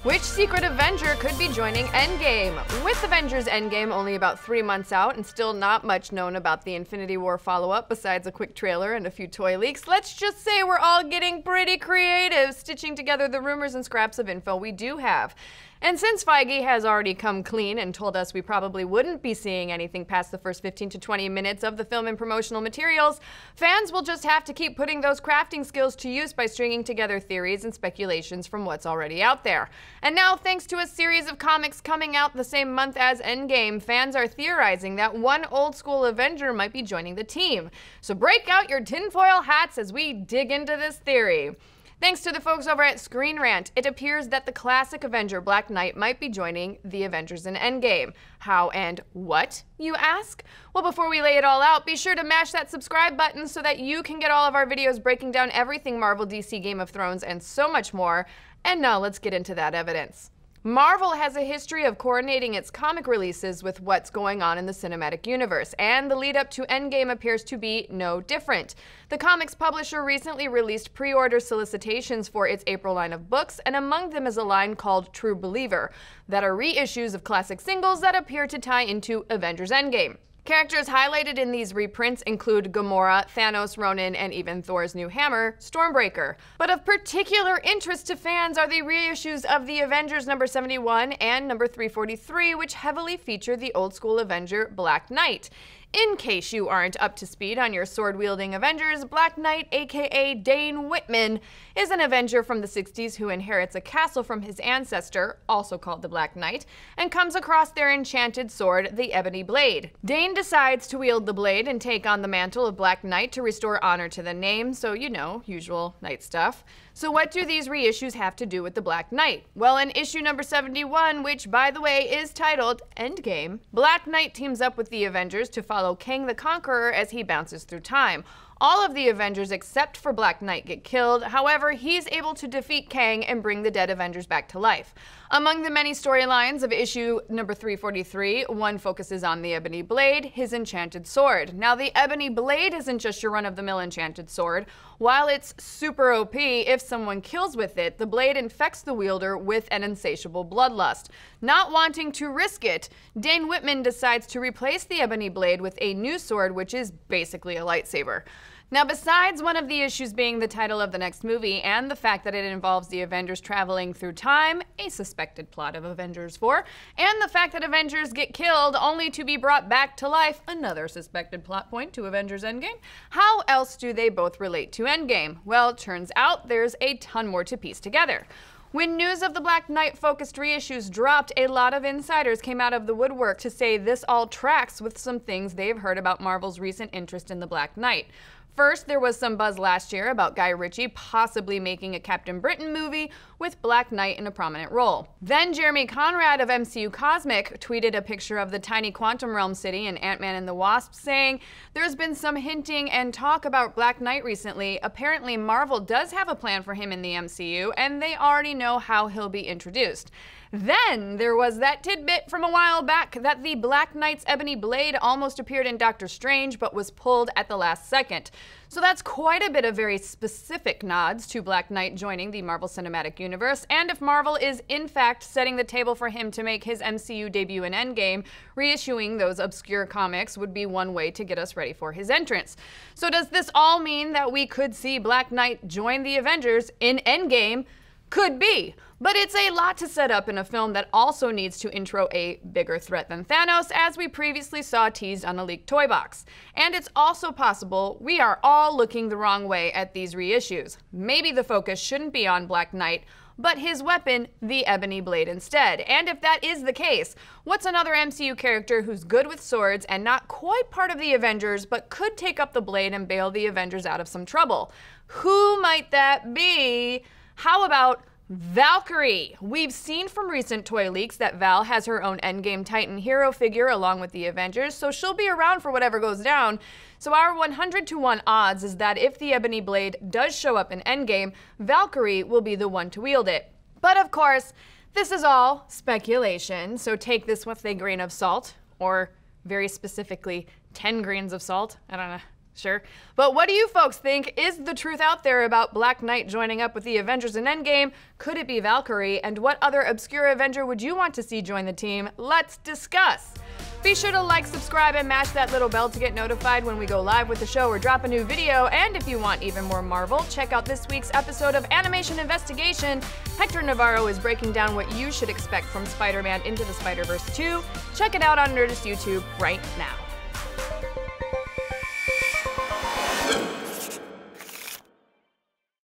Which secret Avenger could be joining Endgame? With Avengers Endgame only about 3 months out and still not much known about the Infinity War follow-up besides a quick trailer and a few toy leaks, let's just say we're all getting pretty creative, stitching together the rumors and scraps of info we do have. And since Feige has already come clean and told us we probably wouldn't be seeing anything past the first 15 to 20 minutes of the film and promotional materials, fans will just have to keep putting those crafting skills to use by stringing together theories and speculations from what's already out there. And now, thanks to a series of comics coming out the same month as Endgame, fans are theorizing that one old-school Avenger might be joining the team. So break out your tinfoil hats as we dig into this theory. Thanks to the folks over at Screen Rant, it appears that the classic Avenger Black Knight might be joining the Avengers in Endgame. How and what, you ask? Well, before we lay it all out, be sure to mash that subscribe button so that you can get all of our videos breaking down everything Marvel, DC, Game of Thrones, and so much more. And now let's get into that evidence. Marvel has a history of coordinating its comic releases with what's going on in the cinematic universe, and the lead up to Endgame appears to be no different. The comics publisher recently released pre-order solicitations for its April line of books, and among them is a line called True Believer, that are reissues of classic singles that appear to tie into Avengers Endgame. Characters highlighted in these reprints include Gamora, Thanos, Ronan, and even Thor's new hammer, Stormbreaker. But of particular interest to fans are the reissues of the Avengers number 71 and number 343, which heavily feature the old-school Avenger Black Knight. In case you aren't up to speed on your sword-wielding Avengers, Black Knight, aka Dane Whitman, is an Avenger from the 60s who inherits a castle from his ancestor, also called the Black Knight, and comes across their enchanted sword, the Ebony Blade. Dane decides to wield the blade and take on the mantle of Black Knight to restore honor to the name, so you know, usual Knight stuff. So what do these reissues have to do with the Black Knight? Well, in issue number 71, which by the way is titled Endgame, Black Knight teams up with the Avengers to follow Kang the Conqueror as he bounces through time. All of the Avengers except for Black Knight get killed, however, he's able to defeat Kang and bring the dead Avengers back to life. Among the many storylines of issue number 343, one focuses on the Ebony Blade, his enchanted sword. Now, the Ebony Blade isn't just your run-of-the-mill enchanted sword. While it's super OP, if someone kills with it, the blade infects the wielder with an insatiable bloodlust. Not wanting to risk it, Dane Whitman decides to replace the Ebony Blade with a new sword, which is basically a lightsaber. Now, besides one of the issues being the title of the next movie and the fact that it involves the Avengers traveling through time, a suspected plot of Avengers 4, and the fact that Avengers get killed only to be brought back to life, another suspected plot point to Avengers Endgame, how else do they both relate to Endgame? Well, turns out there's a ton more to piece together. When news of the Black Knight-focused reissues dropped, a lot of insiders came out of the woodwork to say this all tracks with some things they've heard about Marvel's recent interest in the Black Knight. First, there was some buzz last year about Guy Ritchie possibly making a Captain Britain movie with Black Knight in a prominent role. Then Jeremy Conrad of MCU Cosmic tweeted a picture of the tiny Quantum Realm city in Ant-Man and the Wasp, saying, "There's been some hinting and talk about Black Knight recently. Apparently Marvel does have a plan for him in the MCU, and they already know how he'll be introduced." Then there was that tidbit from a while back that the Black Knight's Ebony Blade almost appeared in Doctor Strange but was pulled at the last second. So that's quite a bit of very specific nods to Black Knight joining the Marvel Cinematic Universe, and if Marvel is in fact setting the table for him to make his MCU debut in Endgame, reissuing those obscure comics would be one way to get us ready for his entrance. So does this all mean that we could see Black Knight join the Avengers in Endgame? Could be, but it's a lot to set up in a film that also needs to intro a bigger threat than Thanos, as we previously saw teased on a leaked toy box. And it's also possible we are all looking the wrong way at these reissues. Maybe the focus shouldn't be on Black Knight, but his weapon, the Ebony Blade, instead. And if that is the case, what's another MCU character who's good with swords and not quite part of the Avengers, but could take up the blade and bail the Avengers out of some trouble? Who might that be? How about Valkyrie? We've seen from recent toy leaks that Val has her own Endgame Titan hero figure along with the Avengers, so she'll be around for whatever goes down. So our 100-to-1 odds is that if the Ebony Blade does show up in Endgame, Valkyrie will be the one to wield it. But of course, this is all speculation, so take this with a grain of salt, or very specifically 10 grains of salt. I don't know. Sure. But what do you folks think? Is the truth out there about Black Knight joining up with the Avengers in Endgame? Could it be Valkyrie? And what other obscure Avenger would you want to see join the team? Let's discuss. Be sure to like, subscribe, and mash that little bell to get notified when we go live with the show or drop a new video. And if you want even more Marvel, check out this week's episode of Animation Investigation. Hector Navarro is breaking down what you should expect from Spider-Man Into the Spider-Verse 2. Check it out on Nerdist YouTube right now.